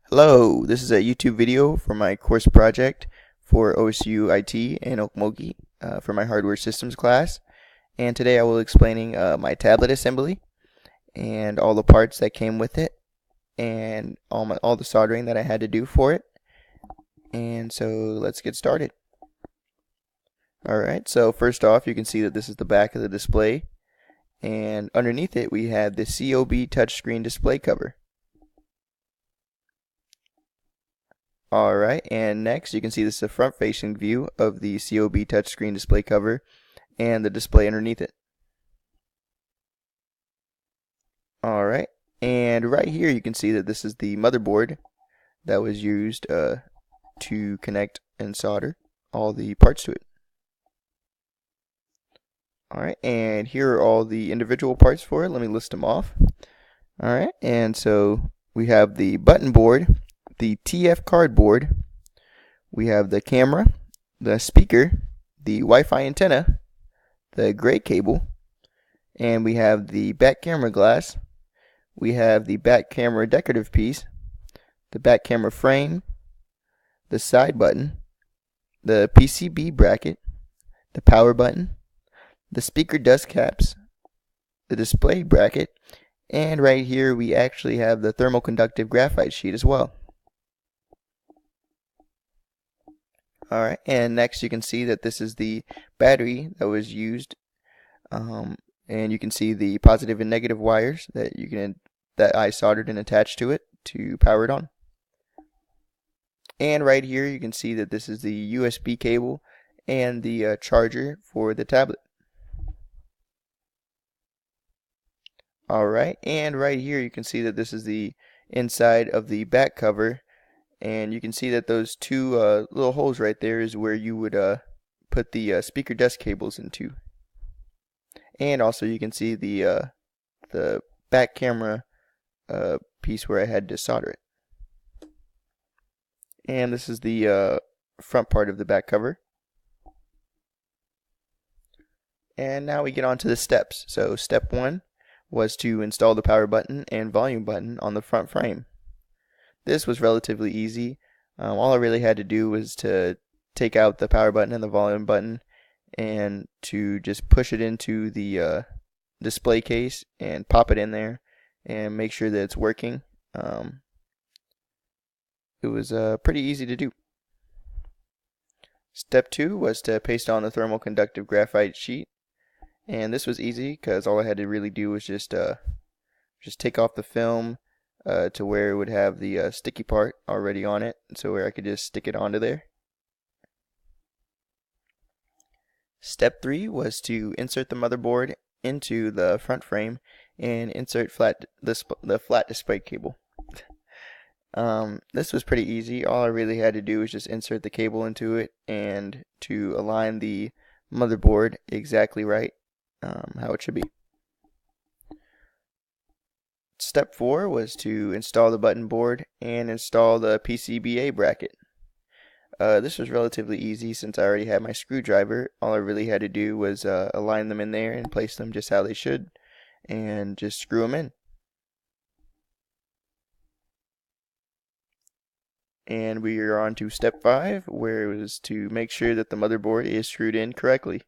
Hello, this is a YouTube video for my course project for OSU IT and Okmulgee for my hardware systems class. And today I will be explaining my tablet assembly and all the parts that came with it and all the soldering that I had to do for it. And so let's get started. Alright, so first off you can see that this is the back of the display, and underneath it we have the COB touchscreen display cover. Alright, and next you can see this is a front facing view of the COB touchscreen display cover and the display underneath it. Alright, and right here you can see that this is the motherboard that was used to connect and solder all the parts to it. Alright, and here are all the individual parts for it. Let me list them off. Alright, and so we have the button board, the TF card board, we have the camera, the speaker, the Wi-Fi antenna, the gray cable, and we have the back camera glass, we have the back camera decorative piece, the back camera frame, the side button, the PCB bracket, the power button, the speaker dust caps, the display bracket, and right here we actually have the thermoconductive graphite sheet as well. Alright, and next you can see that this is the battery that was used, and you can see the positive and negative wires that I soldered and attached to it to power it on. And right here you can see that this is the USB cable and the charger for the tablet. Alright, and right here you can see that this is the inside of the back cover, and you can see that those two little holes right there is where you would put the speaker dust cables into. And also you can see the back camera piece where I had to solder it. And this is the front part of the back cover. And now we get on to the steps. So step 1 was to install the power button and volume button on the front frame. This was relatively easy. All I really had to do was to take out the power button and the volume button and to just push it into the display case and pop it in there and make sure that it's working. It was pretty easy to do. Step 2 was to paste on the thermoconductive graphite sheet, and this was easy because all I had to really do was just take off the film to where it would have the sticky part already on it, so where I could just stick it onto there. Step 3 was to insert the motherboard into the front frame and insert the flat display cable. This was pretty easy. All I really had to do was just insert the cable into it and to align the motherboard exactly right, how it should be. Step 4 was to install the button board and install the PCBA bracket. This was relatively easy since I already had my screwdriver. All I really had to do was align them in there and place them just how they should and just screw them in. And we are on to step 5, where it was to make sure that the motherboard is screwed in correctly.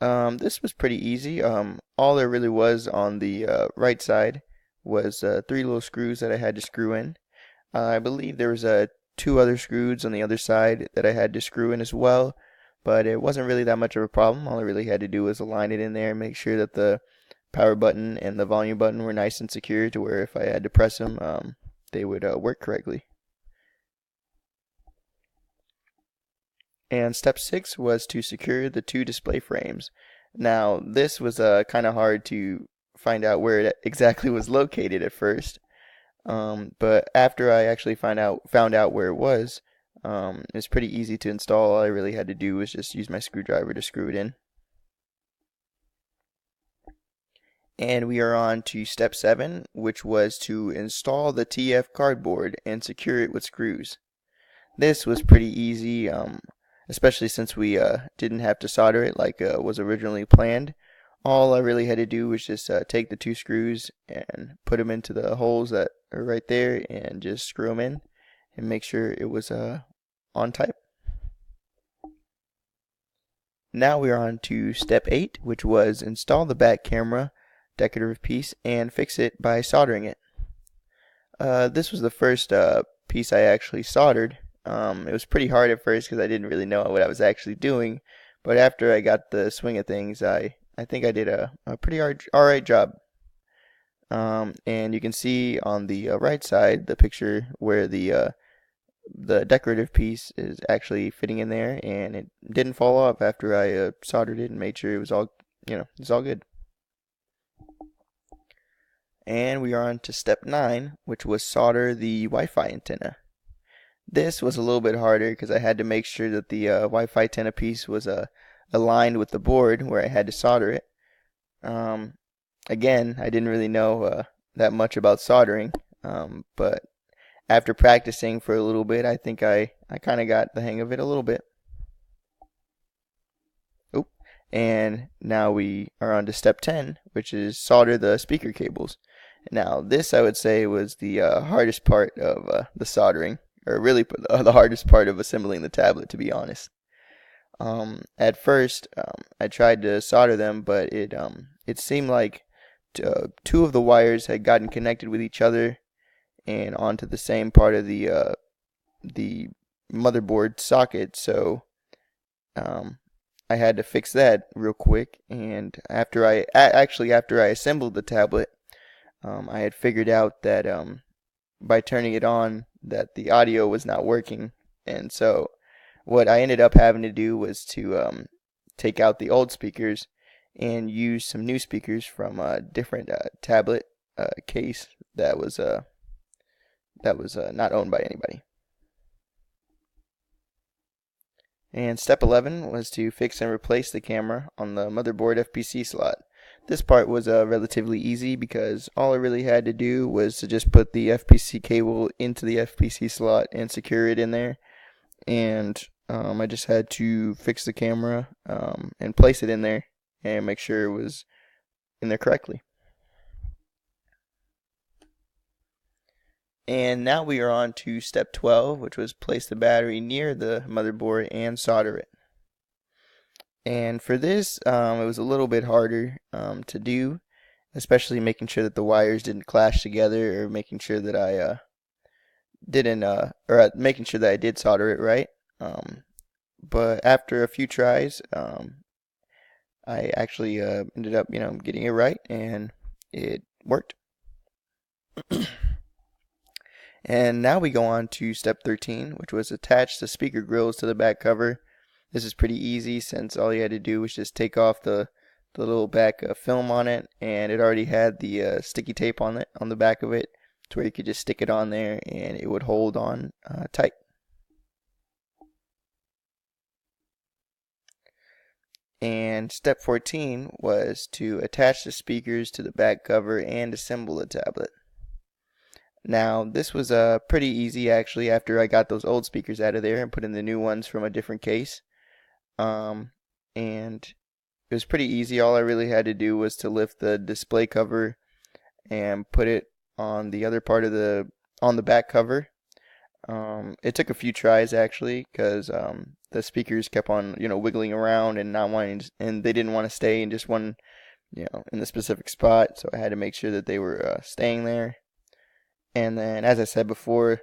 This was pretty easy. All there really was on the right side was 3 little screws that I had to screw in. I believe there was 2 other screws on the other side that I had to screw in as well, but it wasn't really that much of a problem. All I really had to do was align it in there and make sure that the power button and the volume button were nice and secure to where if I had to press them, they would work correctly. And step 6 was to secure the 2 display frames. Now this was kind of hard to find out where it exactly was located at first, but after I actually found out where it was, it's pretty easy to install. All I really had to do was just use my screwdriver to screw it in. And we are on to step 7, which was to install the TF cardboard and secure it with screws. This was pretty easy, especially since we didn't have to solder it like was originally planned. All I really had to do was just take the 2 screws and put them into the holes that are right there, and just screw them in and make sure it was on type. Now we are on to step 8, which was install the back camera decorative piece and fix it by soldering it. This was the first piece I actually soldered. It was pretty hard at first because I didn't really know what I was actually doing, but after I got the swing of things, I think I did a pretty alright job. And you can see on the right side the picture where the decorative piece is actually fitting in there, and it didn't fall off after I soldered it and made sure it was all, it's all good. And we are on to step 9, which was solder the Wi-Fi antenna. This was a little bit harder because I had to make sure that the Wi-Fi antenna piece was aligned with the board where I had to solder it. Again, I didn't really know that much about soldering, but after practicing for a little bit, I think I kind of got the hang of it a little bit. Oop. And now we are on to step 10, which is solder the speaker cables. Now, this I would say was the hardest part of the soldering, or really the hardest part of assembling the tablet, to be honest. At first, I tried to solder them, but it seemed like two of the wires had gotten connected with each other and onto the same part of the motherboard socket. So I had to fix that real quick. And after I assembled the tablet, I had figured out that by turning it on, that the audio was not working. And so what I ended up having to do was to take out the old speakers and use some new speakers from a different tablet case that was not owned by anybody. And step 11 was to fix and replace the camera on the motherboard FPC slot. This part was relatively easy because all I really had to do was to just put the FPC cable into the FPC slot and secure it in there. And I just had to fix the camera and place it in there and make sure it was in there correctly. And now we are on to step 12, which was place the battery near the motherboard and solder it. And for this, it was a little bit harder to do, especially making sure that the wires didn't clash together, or making sure that I making sure that I did solder it right. But after a few tries, I actually ended up, getting it right, and it worked. And now we go on to step 13, which was attach the speaker grills to the back cover. This is pretty easy since all you had to do was just take off the little back film on it, and it already had the sticky tape on the back of it, to where you could just stick it on there and it would hold on tight. And step 14 was to attach the speakers to the back cover and assemble the tablet. Now, this was pretty easy actually after I got those old speakers out of there and put in the new ones from a different case. And it was pretty easy. All I really had to do was to lift the display cover and put it on the other part of the back cover. It took a few tries actually, because the speakers kept on wiggling around and not wanting and they didn't want to stay in just one in the specific spot, so I had to make sure that they were staying there. And then, as I said before,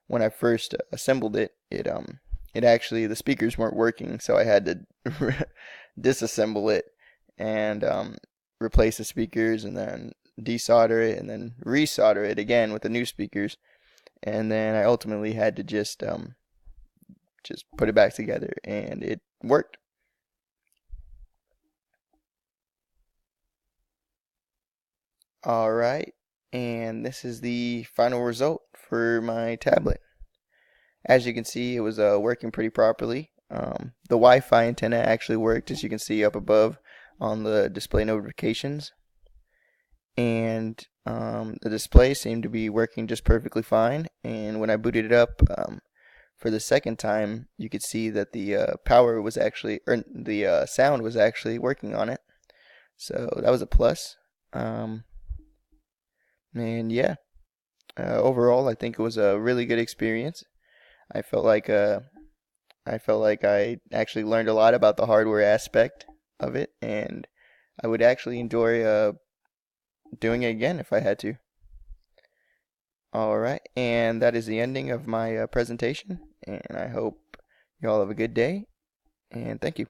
when I first assembled it, it actually, the speakers weren't working, so I had to disassemble it and replace the speakers, and then desolder it, and then resolder it again with the new speakers, and then I ultimately had to just put it back together, and it worked. All right. And this is the final result for my tablet. As you can see, it was working pretty properly. The Wi-Fi antenna actually worked, as you can see up above on the display notifications. And the display seemed to be working just perfectly fine. And when I booted it up for the second time, you could see that the power was actually, or the sound was actually working on it. So that was a plus. And yeah, Overall, I think it was a really good experience. I felt like I actually learned a lot about the hardware aspect of it, and I would actually enjoy doing it again if I had to. All right, and that is the ending of my presentation, and I hope you all have a good day, and thank you.